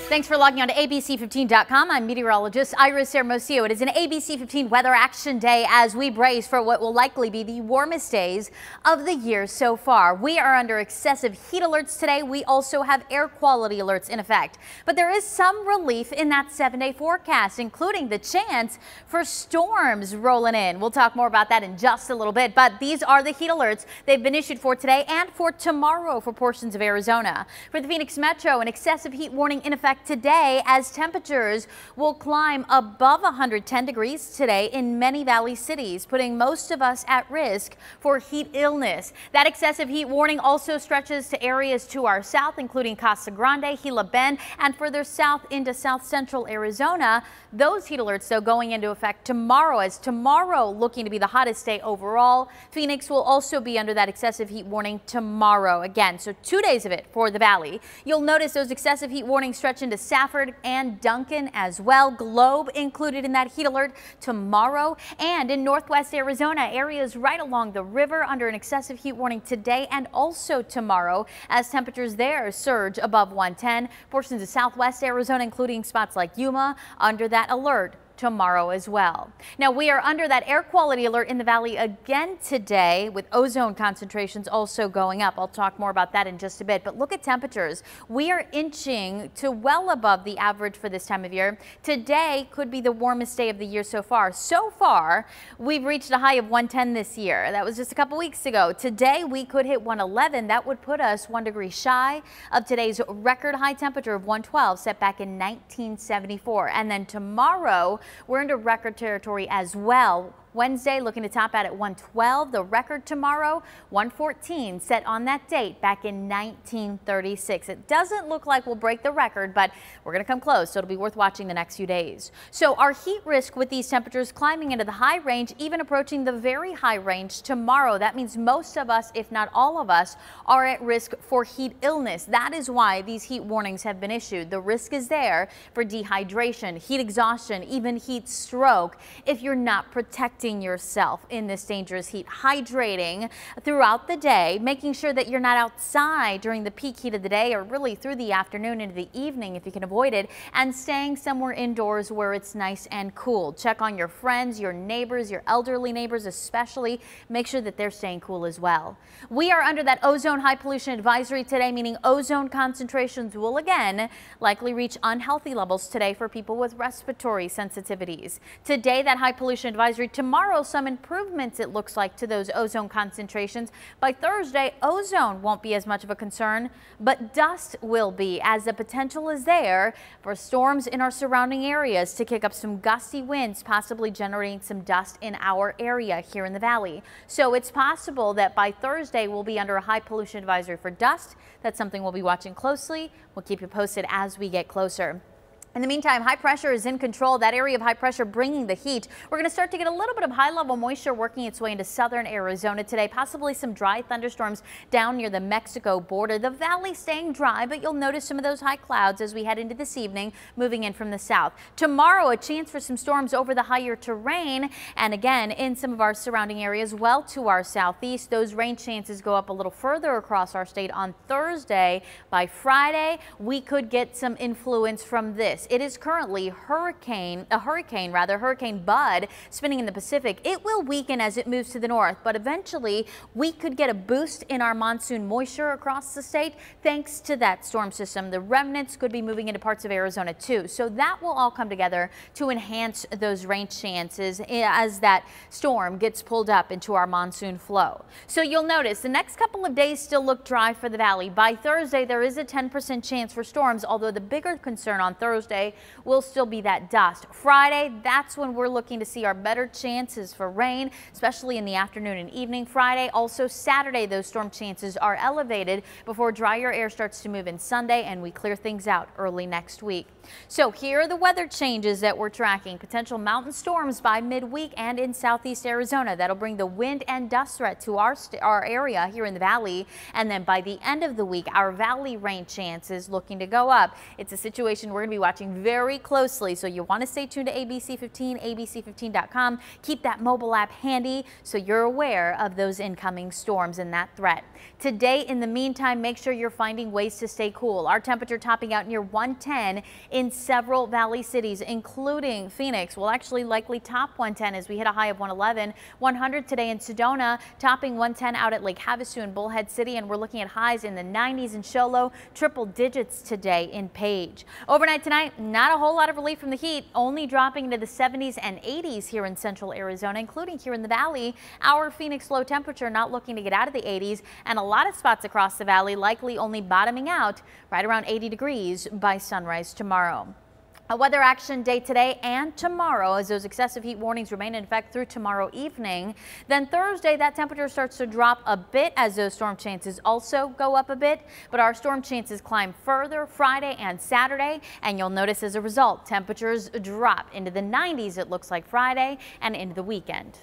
Thanks for logging on to ABC15.com. I'm meteorologist Iris Hermosillo. It is an ABC 15 weather action day as we brace for what will likely be the warmest days of the year so far. We are under excessive heat alerts today. We also have air quality alerts in effect. But there is some relief in that 7-day forecast, including the chance for storms rolling in. We'll talk more about that in just a little bit. But these are the heat alerts. They've been issued for today and for tomorrow for portions of Arizona. For the Phoenix Metro, an excessive heat warning in effect today as temperatures will climb above 110 degrees today in many valley cities, putting most of us at risk for heat illness. That excessive heat warning also stretches to areas to our south, including Casa Grande, Gila Bend, and further south into south central Arizona. Those heat alerts, though, going into effect tomorrow, as tomorrow looking to be the hottest day overall. Phoenix will also be under that excessive heat warning tomorrow again. So 2 days of it for the valley. You'll notice those excessive heat warnings stretch into Safford and Duncan as well. Globe included in that heat alert tomorrow, and in northwest Arizona, areas right along the river under an excessive heat warning today and also tomorrow as temperatures there surge above 110. Portions of southwest Arizona, including spots like Yuma, under that alert tomorrow as well. Now we are under that air quality alert in the valley again today, with ozone concentrations also going up. I'll talk more about that in just a bit, but look at temperatures. We are inching to well above the average for this time of year. Today could be the warmest day of the year so far. So far, we've reached a high of 110 this year. That was just a couple weeks ago. Today we could hit 111. That would put us 1 degree shy of today's record high temperature of 112 set back in 1974. And then tomorrow, we're into record territory as well. Wednesday looking to top out at 112. The record tomorrow, 114, set on that date back in 1936. It doesn't look like we'll break the record, but we're going to come close, so it'll be worth watching the next few days. So our heat risk with these temperatures climbing into the high range, even approaching the very high range tomorrow. That means most of us, if not all of us, are at risk for heat illness. That is why these heat warnings have been issued. The risk is there for dehydration, heat exhaustion, even heat stroke if you're not protecting yourself in this dangerous heat. Hydrating throughout the day, making sure that you're not outside during the peak heat of the day or really through the afternoon into the evening if you can avoid it, and staying somewhere indoors where it's nice and cool. Check on your friends, your neighbors, your elderly neighbors especially. Make sure that they're staying cool as well. We are under that ozone high pollution advisory today, meaning ozone concentrations will again likely reach unhealthy levels today for people with respiratory sensitivities. Today, that high pollution advisory. Tomorrow, some improvements it looks like to those ozone concentrations. By Thursday, ozone won't be as much of a concern, but dust will be, as the potential is there for storms in our surrounding areas to kick up some gusty winds, possibly generating some dust in our area here in the valley. So it's possible that by Thursday we'll be under a high pollution advisory for dust. That's something we'll be watching closely. We'll keep you posted as we get closer. In the meantime, high pressure is in control. That area of high pressure bringing the heat. We're going to start to get a little bit of high level moisture working its way into southern Arizona today. Possibly some dry thunderstorms down near the Mexico border. The valley staying dry, but you'll notice some of those high clouds as we head into this evening, moving in from the south. Tomorrow, a chance for some storms over the higher terrain, and again in some of our surrounding areas well to our southeast. Those rain chances go up a little further across our state on Thursday. By Friday, we could get some influence from this. It is currently Hurricane Bud spinning in the Pacific. It will weaken as it moves to the north, but eventually we could get a boost in our monsoon moisture across the state thanks to that storm system. The remnants could be moving into parts of Arizona too. So that will all come together to enhance those rain chances as that storm gets pulled up into our monsoon flow. So you'll notice the next couple of days still look dry for the valley. By Thursday, there is a 10% chance for storms, although the bigger concern on Thursday will still be that dust. Friday, that's when we're looking to see our better chances for rain, especially in the afternoon and evening. Friday, also Saturday, those storm chances are elevated before drier air starts to move in Sunday and we clear things out early next week. So here are the weather changes that we're tracking. Potential mountain storms by midweek and in southeast Arizona. That'll bring the wind and dust threat to our area here in the valley. And then by the end of the week, our valley rain chances looking to go up. It's a situation we're going to be watching watching very closely, so you want to stay tuned to ABC 15, ABC15.com. Keep that mobile app handy so you're aware of those incoming storms and that threat. Today, in the meantime, make sure you're finding ways to stay cool. Our temperature topping out near 110 in several valley cities, including Phoenix. We'll actually likely top 110 as we hit a high of 111. 100 today in Sedona, topping 110 out at Lake Havasu and Bullhead City, and we're looking at highs in the 90s in Show Low, triple digits today in Page. Overnight tonight, not a whole lot of relief from the heat, only dropping into the 70s and 80s here in central Arizona, including here in the valley. Our Phoenix low temperature not looking to get out of the 80s, and a lot of spots across the valley likely only bottoming out right around 80 degrees by sunrise tomorrow. A weather action day today and tomorrow as those excessive heat warnings remain in effect through tomorrow evening. Then Thursday, that temperature starts to drop a bit as those storm chances also go up a bit, but our storm chances climb further Friday and Saturday, and you'll notice as a result temperatures drop into the 90s, it looks like Friday, and into the weekend.